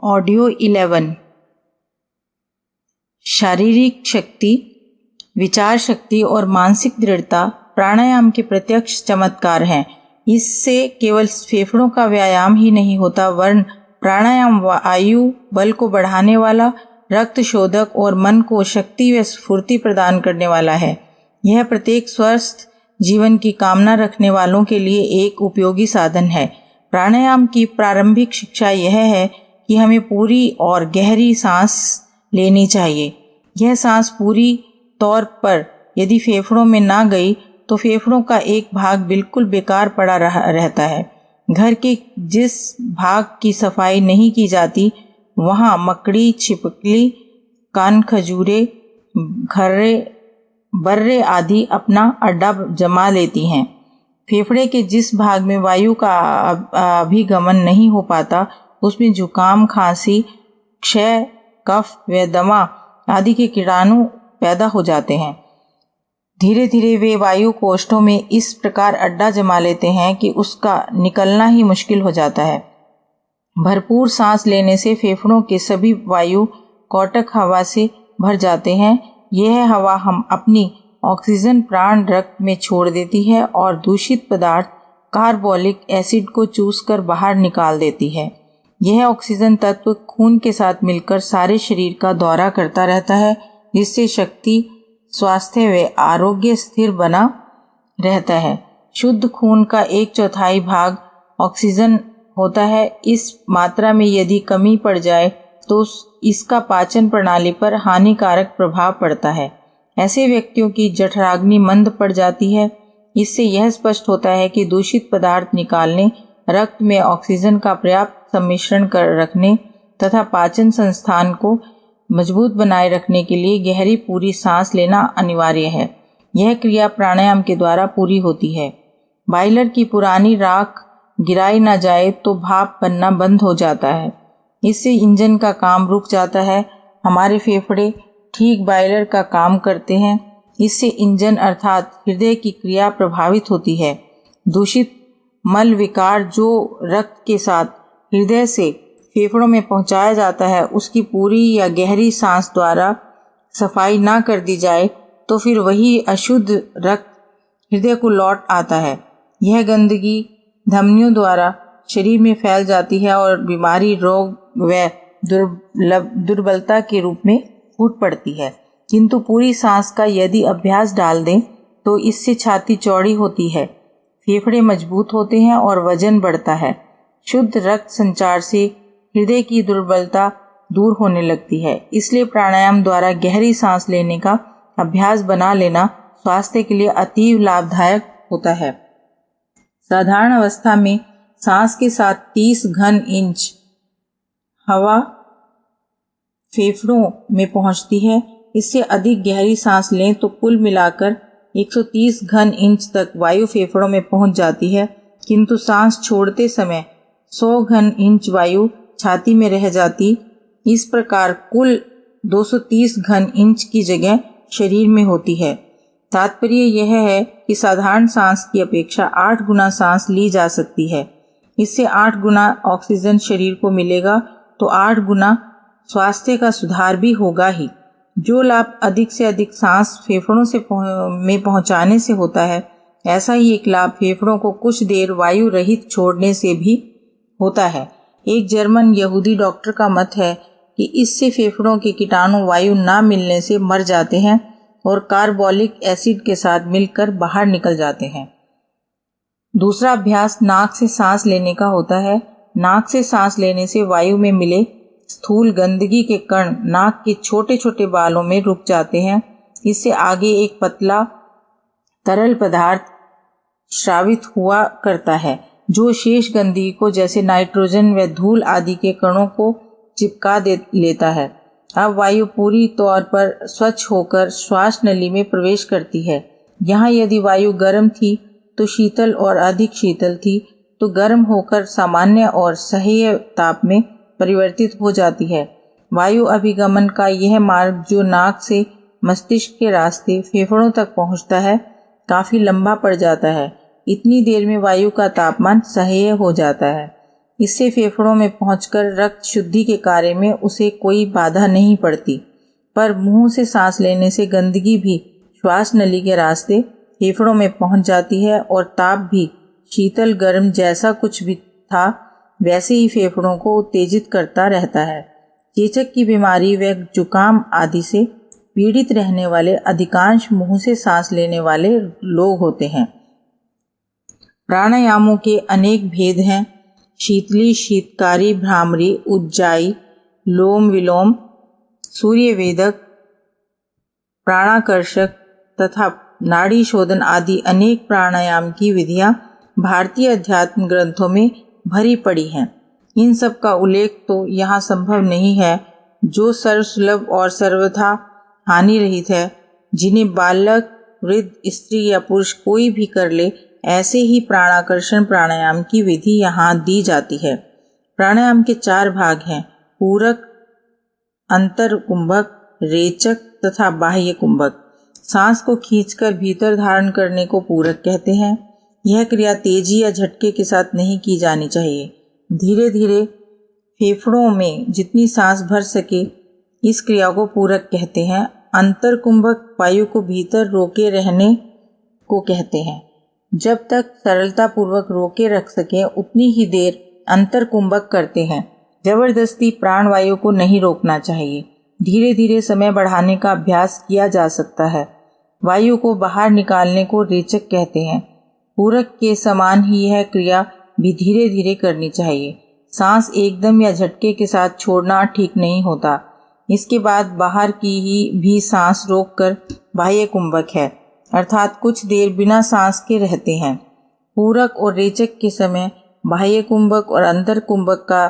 Audio 11। शारीरिक शक्ति, विचार शक्ति और मानसिक दृढ़ता प्राणायाम के प्रत्यक्ष चमत्कार हैं। इससे केवल फेफड़ों का व्यायाम ही नहीं होता, वरन प्राणायाम वायु बल को बढ़ाने वाला, रक्त शोधक और मन को शक्ति व स्फूर्ति प्रदान करने वाला है। यह प्रत्येक स्वस्थ जीवन की कामना रखने वालों के लिए एक उपयोगी साधन है। प्राणायाम की प्रारंभिक शिक्षा यह है कि हमें पूरी और गहरी सांस लेनी चाहिए। यह सांस पूरी तौर पर यदि फेफड़ों में ना गई तो फेफड़ों का एक भाग बिल्कुल बेकार पड़ा रहता है। घर के जिस भाग की सफाई नहीं की जाती वहाँ मकड़ी, छिपकली, कान खजूरे, खर्रे, बर्रे आदि अपना अड्डा जमा लेती हैं। फेफड़े के जिस भाग में वायु का अभिगमन नहीं हो पाता उसमें जुकाम, खांसी, क्षय, कफ व दमा आदि के कीटाणु पैदा हो जाते हैं। धीरे धीरे वे वायु कोष्ठों में इस प्रकार अड्डा जमा लेते हैं कि उसका निकलना ही मुश्किल हो जाता है। भरपूर सांस लेने से फेफड़ों के सभी वायु कोटक हवा से भर जाते हैं। यह हवा हम अपनी ऑक्सीजन प्राण रक्त में छोड़ देती है और दूषित पदार्थ कार्बोलिक एसिड को चूसकर बाहर निकाल देती है। यह ऑक्सीजन तत्व खून के साथ मिलकर सारे शरीर का दौरा करता रहता है, जिससे शक्ति, स्वास्थ्य व आरोग्य स्थिर बना रहता है। शुद्ध खून का 1/4 भाग ऑक्सीजन होता है। इस मात्रा में यदि कमी पड़ जाए तो इसका पाचन प्रणाली पर हानिकारक प्रभाव पड़ता है। ऐसे व्यक्तियों की जठराग्नि मंद पड़ जाती है। इससे यह स्पष्ट होता है कि दूषित पदार्थ निकालने, रक्त में ऑक्सीजन का पर्याप्त सम्मिश्रण कर रखने तथा पाचन संस्थान को मजबूत बनाए रखने के लिए गहरी पूरी सांस लेना अनिवार्य है। यह क्रिया प्राणायाम के द्वारा पूरी होती है। बॉयलर की पुरानी राख गिराई ना जाए तो भाप बनना बंद हो जाता है। इससे इंजन का काम रुक जाता है। हमारे फेफड़े ठीक बॉयलर का काम करते हैं। इससे इंजन अर्थात हृदय की क्रिया प्रभावित होती है। दूषित मल विकार जो रक्त के साथ हृदय से फेफड़ों में पहुंचाया जाता है, उसकी पूरी या गहरी सांस द्वारा सफाई ना कर दी जाए तो फिर वही अशुद्ध रक्त हृदय को लौट आता है। यह गंदगी धमनियों द्वारा शरीर में फैल जाती है और बीमारी, रोग व दुर्बलता के रूप में फूट पड़ती है। किंतु पूरी सांस का यदि अभ्यास डाल दें तो इससे छाती चौड़ी होती है, फेफड़े मजबूत होते हैं और वजन बढ़ता है। शुद्ध रक्त संचार से हृदय की दुर्बलता दूर होने लगती है। इसलिए प्राणायाम द्वारा गहरी सांस लेने का अभ्यास बना लेना स्वास्थ्य के लिए अतीव लाभदायक होता है। साधारण अवस्था में सांस के साथ 30 घन इंच हवा फेफड़ों में पहुंचती है। इससे अधिक गहरी सांस लें तो कुल मिलाकर 130 घन इंच तक वायु फेफड़ों में पहुंच जाती है। किंतु सांस छोड़ते समय 100 घन इंच वायु छाती में रह जाती। इस प्रकार कुल 230 घन इंच की जगह शरीर में होती है। तात्पर्य यह है कि साधारण सांस की अपेक्षा 8 गुना सांस ली जा सकती है। इससे 8 गुना ऑक्सीजन शरीर को मिलेगा तो 8 गुना स्वास्थ्य का सुधार भी होगा ही। जो लाभ अधिक से अधिक सांस फेफड़ों से में पहुंचाने से होता है, ऐसा ही एक लाभ फेफड़ों को कुछ देर वायु रहित छोड़ने से भी होता है। एक जर्मन यहूदी डॉक्टर का मत है कि इससे फेफड़ों के कीटाणु वायु ना मिलने से मर जाते हैं और कार्बोलिक एसिड के साथ मिलकर बाहर निकल जाते हैं। दूसरा अभ्यास नाक से सांस लेने का होता है। नाक से सांस लेने से वायु में मिले स्थूल गंदगी के कण नाक के छोटे छोटे बालों में रुक जाते हैं। इससे आगे एक पतला तरल पदार्थ स्रावित हुआ करता है जो शेष गंदगी को, जैसे नाइट्रोजन व धूल आदि के कणों को चिपका लेता है। अब वायु पूरी तौर पर स्वच्छ होकर श्वास नली में प्रवेश करती है। यहाँ यदि वायु गर्म थी तो शीतल और अधिक शीतल थी तो गर्म होकर सामान्य और सह्य ताप में परिवर्तित हो जाती है। वायु अभिगमन का यह मार्ग जो नाक से मस्तिष्क के रास्ते फेफड़ों तक पहुँचता है, काफ़ी लंबा पड़ जाता है। इतनी देर में वायु का तापमान सह्य हो जाता है। इससे फेफड़ों में पहुंचकर रक्त शुद्धि के कार्य में उसे कोई बाधा नहीं पड़ती। पर मुंह से सांस लेने से गंदगी भी श्वास नली के रास्ते फेफड़ों में पहुंच जाती है और ताप भी शीतल गर्म जैसा कुछ भी था वैसे ही फेफड़ों को उत्तेजित करता रहता है। चेचक की बीमारी व जुकाम आदि से पीड़ित रहने वाले अधिकांश मुंह से सांस लेने वाले लोग होते हैं। प्राणायामों के अनेक भेद हैं। शीतली, शीतकारी, भ्रामरी, उज्जाई, लोम विलोम, सूर्यवेदक, प्राणाकर्षक तथा नाड़ी शोधन आदि अनेक प्राणायाम की विधियां भारतीय अध्यात्म ग्रंथों में भरी पड़ी हैं। इन सब का उल्लेख तो यहाँ संभव नहीं है, जो सर्वसुलभ और सर्वथा हानि रहित है, जिन्हें बालक, वृद्ध, स्त्री या पुरुष कोई भी कर ले। ऐसे ही प्राणाकर्षण प्राणायाम की विधि यहाँ दी जाती है। प्राणायाम के 4 भाग हैं: पूरक, अंतर कुंभक, रेचक तथा बाह्य कुंभक। सांस को खींचकर भीतर धारण करने को पूरक कहते हैं। यह क्रिया तेजी या झटके के साथ नहीं की जानी चाहिए। धीरे धीरे फेफड़ों में जितनी सांस भर सके, इस क्रिया को पूरक कहते हैं। अंतर कुंभक वायु को भीतर रोके रहने को कहते हैं। जब तक सरलता पूर्वक रोके रख सके उतनी ही देर अंतर कुंभक करते हैं। जबरदस्ती प्राणवायु को नहीं रोकना चाहिए। धीरे धीरे समय बढ़ाने का अभ्यास किया जा सकता है। वायु को बाहर निकालने को रेचक कहते हैं। पूरक के समान ही यह क्रिया भी धीरे धीरे करनी चाहिए। सांस एकदम या झटके के साथ छोड़ना ठीक नहीं होता। इसके बाद बाहर की ही भी सांस रोककर बाह्य कुंभक है, अर्थात कुछ देर बिना सांस के रहते हैं। पूरक और रेचक के समय बाह्य कुंभक और अंतर कुंभक का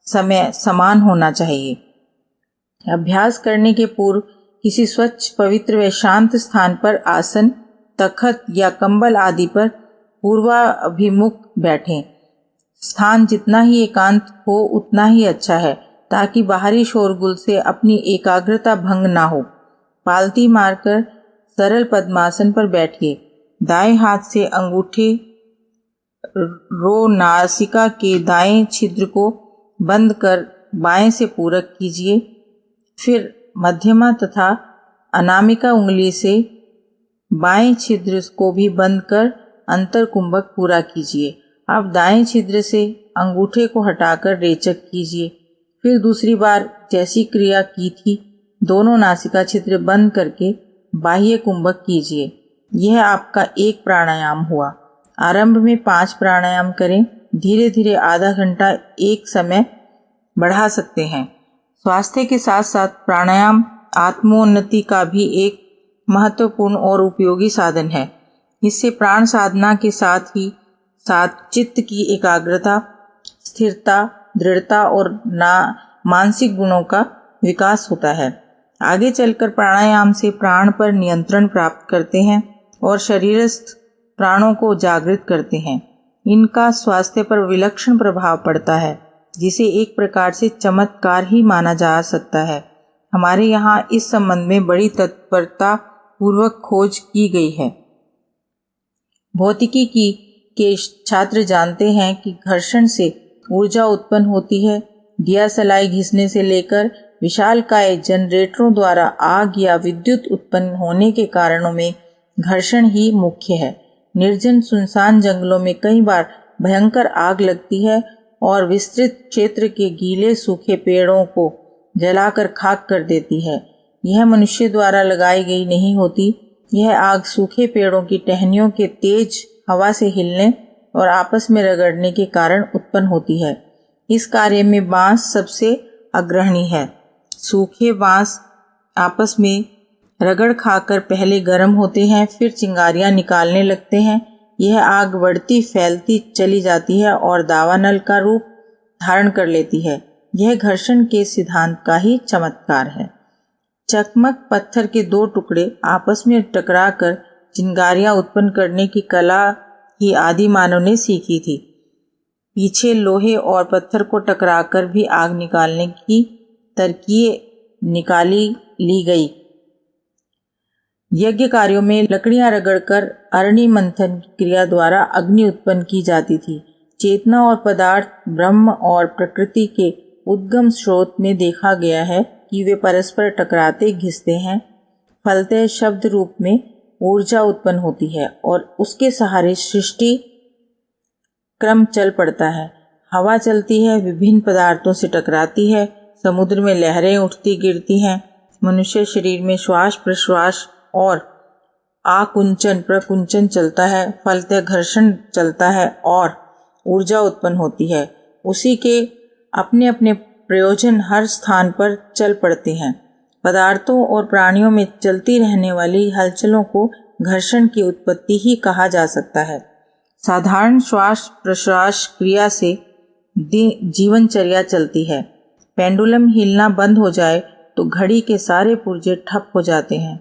समय समान होना चाहिए। अभ्यास करने के पूर्व किसी स्वच्छ, पवित्र व शांत स्थान पर आसन, तखत या कंबल आदि पर पूर्वाभिमुख बैठें। स्थान जितना ही एकांत हो उतना ही अच्छा है, ताकि बाहरी शोरगुल से अपनी एकाग्रता भंग ना हो। पालती मारकर सरल पद्मासन पर बैठिए। दाएं हाथ से अंगूठे रो नासिका के दाएं छिद्र को बंद कर बाएं से पूरक कीजिए। फिर मध्यमा तथा अनामिका उंगली से बाएं छिद्र को भी बंद कर अंतर कुंभक पूरा कीजिए। अब दाएं छिद्र से अंगूठे को हटाकर रेचक कीजिए। फिर दूसरी बार जैसी क्रिया की थी, दोनों नासिका छिद्र बंद करके बाह्य कुंभक कीजिए। यह आपका एक प्राणायाम हुआ। आरंभ में 5 प्राणायाम करें। धीरे धीरे आधा घंटा एक समय बढ़ा सकते हैं। स्वास्थ्य के साथ साथ प्राणायाम आत्मोन्नति का भी एक महत्वपूर्ण और उपयोगी साधन है। इससे प्राण साधना के साथ ही साथ चित्त की एकाग्रता, स्थिरता, दृढ़ता और मानसिक गुणों का विकास होता है। आगे चलकर प्राणायाम से प्राण पर नियंत्रण प्राप्त करते हैं और शरीरस्थ प्राणों को जागृत करते हैं। इनका स्वास्थ्य पर विलक्षण प्रभाव पड़ता है, जिसे एक प्रकार से चमत्कार ही माना जा सकता है। हमारे यहाँ इस संबंध में बड़ी तत्परता पूर्वक खोज की गई है। भौतिकी के छात्र जानते हैं कि घर्षण से ऊर्जा उत्पन्न होती है। दिया सलाई घिसने से लेकर विशालकाय जनरेटरों द्वारा आग या विद्युत उत्पन्न होने के कारणों में घर्षण ही मुख्य है। निर्जन सुनसान जंगलों में कई बार भयंकर आग लगती है और विस्तृत क्षेत्र के गीले सूखे पेड़ों को जलाकर खाक कर देती है। यह मनुष्य द्वारा लगाई गई नहीं होती। यह आग सूखे पेड़ों की टहनियों के तेज हवा से हिलने और आपस में रगड़ने के कारण उत्पन्न होती है। इस कार्य में बांस सबसे अग्रणी है। सूखे बांस आपस में रगड़ खाकर पहले गर्म होते हैं, फिर चिंगारियां निकालने लगते हैं। यह आग बढ़ती फैलती चली जाती है और दावानल का रूप धारण कर लेती है। यह घर्षण के सिद्धांत का ही चमत्कार है। चकमक पत्थर के 2 टुकड़े आपस में टकराकर चिंगारियां उत्पन्न करने की कला ही आदि मानव ने सीखी थी। पीछे लोहे और पत्थर को टकराकर भी आग निकालने की तरकीब निकाली ली गई। यज्ञ कार्यों में लकड़ियां रगड़कर अरणि मंथन की क्रिया द्वारा अग्नि उत्पन्न की जाती थी। चेतना और पदार्थ, ब्रह्म और प्रकृति के उद्गम स्रोत में देखा गया है कि वे परस्पर टकराते घिसते हैं। फलतः शब्द रूप में ऊर्जा उत्पन्न होती है और उसके सहारे सृष्टि क्रम चल पड़ता है। हवा चलती है, विभिन्न पदार्थों से टकराती है, समुद्र में लहरें उठती गिरती हैं, मनुष्य शरीर में श्वास प्रश्वास और आकुंचन प्रकुंचन चलता है, फलतः घर्षण चलता है और ऊर्जा उत्पन्न होती है। उसी के अपने अपने प्रयोजन हर स्थान पर चल पड़ते हैं। पदार्थों और प्राणियों में चलती रहने वाली हलचलों को घर्षण की उत्पत्ति ही कहा जा सकता है। साधारण श्वास प्रश्वास क्रिया से जीवनचर्या चलती है। पेंडुलम हिलना बंद हो जाए तो घड़ी के सारे पुर्जे ठप हो जाते हैं।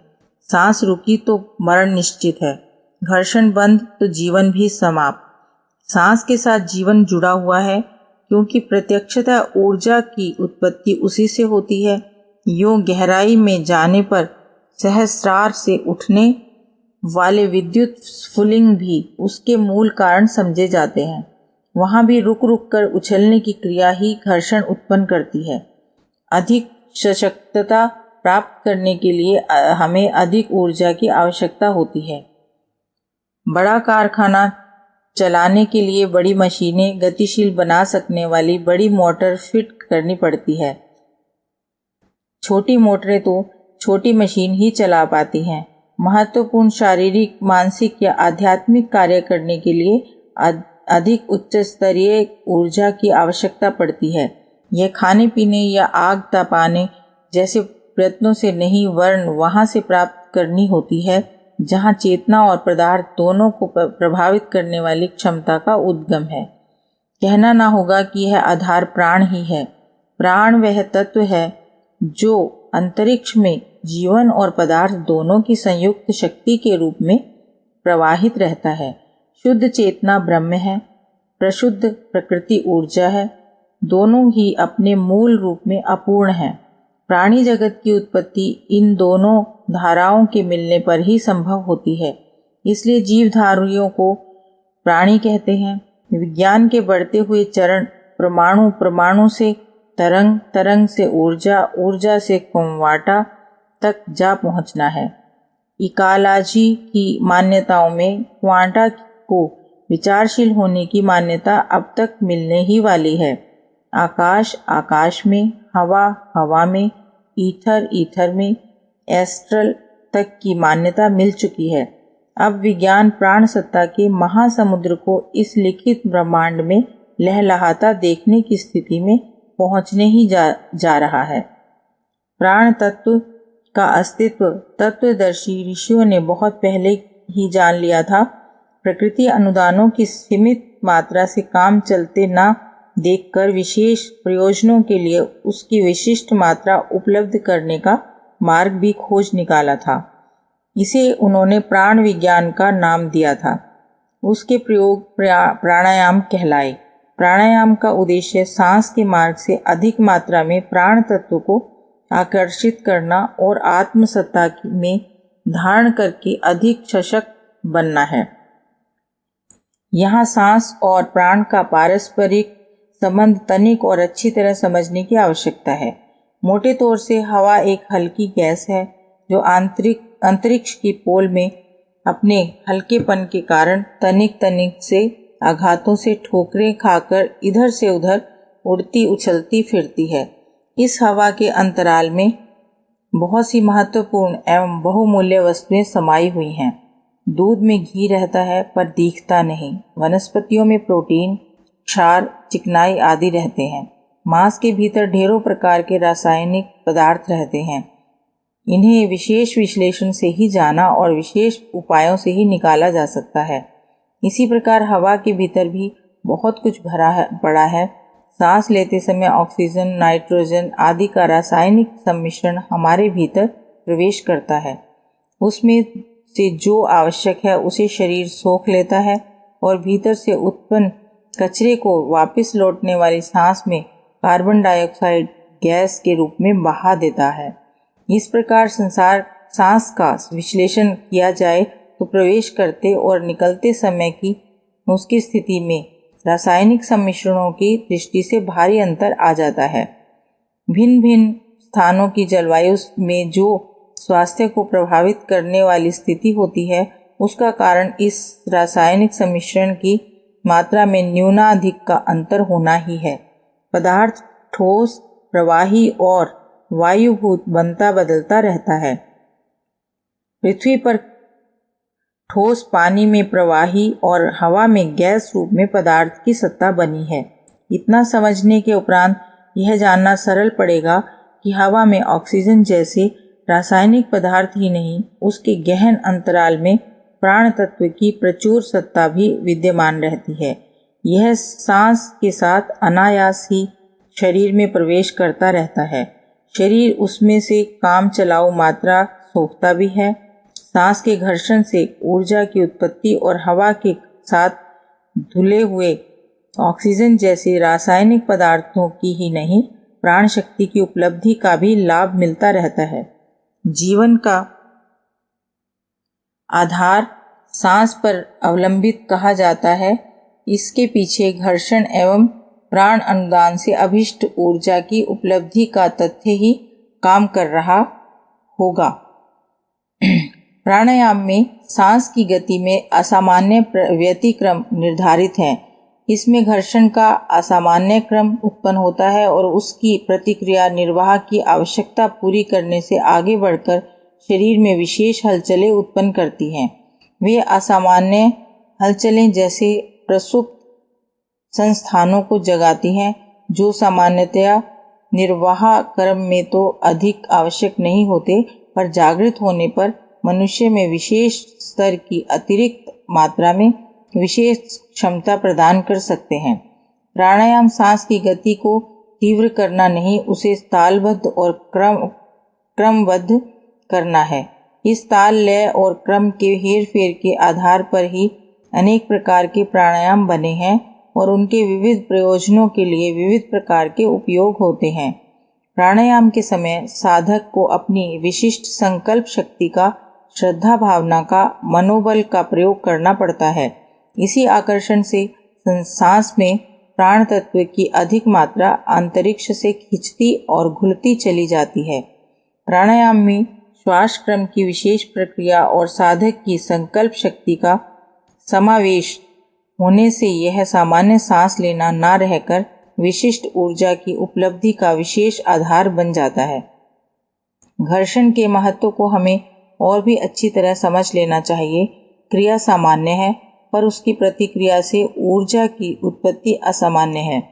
सांस रुकी तो मरण निश्चित है, घर्षण बंद तो जीवन भी समाप्त। सांस के साथ जीवन जुड़ा हुआ है, क्योंकि प्रत्यक्षतः ऊर्जा की उत्पत्ति उसी से होती है। यूं गहराई में जाने पर सहस्रार से उठने वाले विद्युत स्फुलिंग भी उसके मूल कारण समझे जाते हैं। वहाँ भी रुक रुक कर उछलने की क्रिया ही घर्षण उत्पन्न करती है। अधिक सशक्तता प्राप्त करने के लिए हमें अधिक ऊर्जा की आवश्यकता होती है। बड़ा कारखाना चलाने के लिए बड़ी मशीनें, गतिशील बना सकने वाली बड़ी मोटर फिट करनी पड़ती है। छोटी मोटरें तो छोटी मशीन ही चला पाती हैं। महत्वपूर्ण शारीरिक, मानसिक या आध्यात्मिक कार्य करने के लिए अधिक उच्च स्तरीय ऊर्जा की आवश्यकता पड़ती है। यह खाने पीने या आग तपाने जैसे प्रयत्नों से नहीं, वरन वहाँ से प्राप्त करनी होती है जहाँ चेतना और पदार्थ दोनों को प्रभावित करने वाली क्षमता का उद्गम है। कहना ना होगा कि यह आधार प्राण ही है। प्राण वह तत्व है जो अंतरिक्ष में जीवन और पदार्थ दोनों की संयुक्त शक्ति के रूप में प्रवाहित रहता है। शुद्ध चेतना ब्रह्म है, प्रशुद्ध प्रकृति ऊर्जा है। दोनों ही अपने मूल रूप में अपूर्ण हैं। प्राणी जगत की उत्पत्ति इन दोनों धाराओं के मिलने पर ही संभव होती है। इसलिए जीवधारियों को प्राणी कहते हैं। विज्ञान के बढ़ते हुए चरण परमाणु, परमाणु से तरंग, तरंग से ऊर्जा, ऊर्जा से क्वांटा तक जा पहुंचना है। इकालॉजी की मान्यताओं में क्वांटा को विचारशील होने की मान्यता अब तक मिलने ही वाली है। आकाश, आकाश में, हवा, हवा में, ईथर, ईथर में, एस्ट्रल तक की मान्यता मिल चुकी है। अब विज्ञान प्राण सत्ता के महासमुद्र को इस लिखित ब्रह्मांड में लहलहाता देखने की स्थिति में पहुंचने ही जा रहा है। प्राण तत्व का अस्तित्व तत्वदर्शी ऋषियों ने बहुत पहले ही जान लिया था। प्रकृति अनुदानों की सीमित मात्रा से काम चलते ना देखकर विशेष प्रयोजनों के लिए उसकी विशिष्ट मात्रा उपलब्ध करने का मार्ग भी खोज निकाला था। इसे उन्होंने प्राण विज्ञान का नाम दिया था। उसके प्रयोग प्राणायाम कहलाए। प्राणायाम का उद्देश्य सांस के मार्ग से अधिक मात्रा में प्राण तत्व को आकर्षित करना और आत्मसत्ता में धारण करके अधिक सशक्त बनना है। यहाँ सांस और प्राण का पारस्परिक संबंध तनिक और अच्छी तरह समझने की आवश्यकता है। मोटे तौर से हवा एक हल्की गैस है जो अंतरिक्ष की पोल में अपने हल्केपन के कारण तनिक तनिक से आघातों से ठोकरें खाकर इधर से उधर उड़ती उछलती फिरती है। इस हवा के अंतराल में बहुत सी महत्वपूर्ण एवं बहुमूल्य वस्तुएं समाई हुई हैं। दूध में घी रहता है पर दिखता नहीं। वनस्पतियों में प्रोटीन, क्षार, चिकनाई आदि रहते हैं। मांस के भीतर ढेरों प्रकार के रासायनिक पदार्थ रहते हैं। इन्हें विशेष विश्लेषण से ही जाना और विशेष उपायों से ही निकाला जा सकता है। इसी प्रकार हवा के भीतर भी बहुत कुछ पड़ा है। सांस लेते समय ऑक्सीजन, नाइट्रोजन आदि का रासायनिक सम्मिश्रण हमारे भीतर प्रवेश करता है। उसमें से जो आवश्यक है उसे शरीर सोख लेता है और भीतर से उत्पन्न कचरे को वापस लौटने वाली सांस में कार्बन डाइऑक्साइड गैस के रूप में बहा देता है। इस प्रकार सांस का विश्लेषण किया जाए तो प्रवेश करते और निकलते समय की उसकी स्थिति में रासायनिक सम्मिश्रणों की दृष्टि से भारी अंतर आ जाता है। भिन्न भिन्न स्थानों की जलवायु में जो स्वास्थ्य को प्रभावित करने वाली स्थिति होती है, उसका कारण इस रासायनिक सम्मिश्रण की मात्रा में न्यूनाधिक का अंतर होना ही है। पदार्थ ठोस, प्रवाही और वायुभूत बनता बदलता रहता है। पृथ्वी पर ठोस, पानी में प्रवाही और हवा में गैस रूप में पदार्थ की सत्ता बनी है। इतना समझने के उपरांत यह जानना सरल पड़ेगा कि हवा में ऑक्सीजन जैसे रासायनिक पदार्थ ही नहीं, उसके गहन अंतराल में प्राण तत्व की प्रचुर सत्ता भी विद्यमान रहती है। यह सांस के साथ अनायास ही शरीर में प्रवेश करता रहता है। शरीर उसमें से काम चलाऊ मात्रा सोखता भी है। सांस के घर्षण से ऊर्जा की उत्पत्ति और हवा के साथ धुले हुए ऑक्सीजन जैसे रासायनिक पदार्थों की ही नहीं, प्राण शक्ति की उपलब्धि का भी लाभ मिलता रहता है। जीवन का आधार सांस पर अवलंबित कहा जाता है। इसके पीछे घर्षण एवं प्राण अनुदान से अभिष्ट ऊर्जा की उपलब्धि का तथ्य ही काम कर रहा होगा। प्राणायाम में सांस की गति में असामान्य व्यतिक्रम निर्धारित है। इसमें घर्षण का असामान्य क्रम उत्पन्न होता है और उसकी प्रतिक्रिया निर्वाह की आवश्यकता पूरी करने से आगे बढ़कर शरीर में विशेष हलचलें उत्पन्न करती हैं। वे असामान्य हलचलें जैसे प्रसुप्त संस्थानों को जगाती हैं, जो सामान्यतया निर्वाह क्रम में तो अधिक आवश्यक नहीं होते, पर जागृत होने पर मनुष्य में विशेष स्तर की अतिरिक्त मात्रा में विशेष क्षमता प्रदान कर सकते हैं। प्राणायाम सांस की गति को तीव्र करना नहीं, उसे तालबद्ध और क्रमबद्ध करना है। इस ताल, लय और क्रम के हेरफेर के आधार पर ही अनेक प्रकार के प्राणायाम बने हैं और उनके विविध प्रयोजनों के लिए विविध प्रकार के उपयोग होते हैं। प्राणायाम के समय साधक को अपनी विशिष्ट संकल्प शक्ति का, श्रद्धा भावना का, मनोबल का प्रयोग करना पड़ता है। इसी आकर्षण से सांस में प्राण तत्व की अधिक मात्रा अंतरिक्ष से खिंचती और घुलती चली जाती है। प्राणायाम में श्वास क्रम की विशेष प्रक्रिया और साधक की संकल्प शक्ति का समावेश होने से यह सामान्य सांस लेना ना रहकर विशिष्ट ऊर्जा की उपलब्धि का विशेष आधार बन जाता है। घर्षण के महत्व को हमें और भी अच्छी तरह समझ लेना चाहिए। क्रिया सामान्य है, पर उसकी प्रतिक्रिया से ऊर्जा की उत्पत्ति असामान्य है।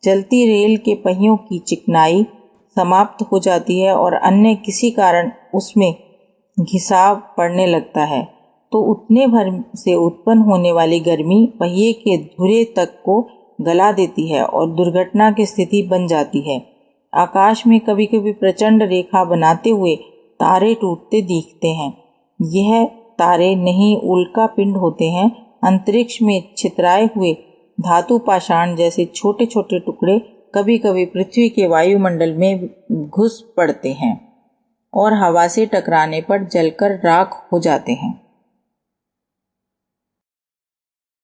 चलती रेल के पहियों की चिकनाई समाप्त हो जाती है और अन्य किसी कारण उसमें घिसाव पड़ने लगता है, तो उतने भर से उत्पन्न होने वाली गर्मी पहिए के धुरे तक को गला देती है और दुर्घटना की स्थिति बन जाती है। आकाश में कभी कभी प्रचंड रेखा बनाते हुए तारे टूटते दिखते हैं। यह तारे नहीं, उल्का पिंड होते हैं। अंतरिक्ष में छितराए हुए धातु पाषाण जैसे छोटे छोटे टुकड़े कभी कभी पृथ्वी के वायुमंडल में घुस पड़ते हैं और हवा से टकराने पर जलकर राख हो जाते हैं।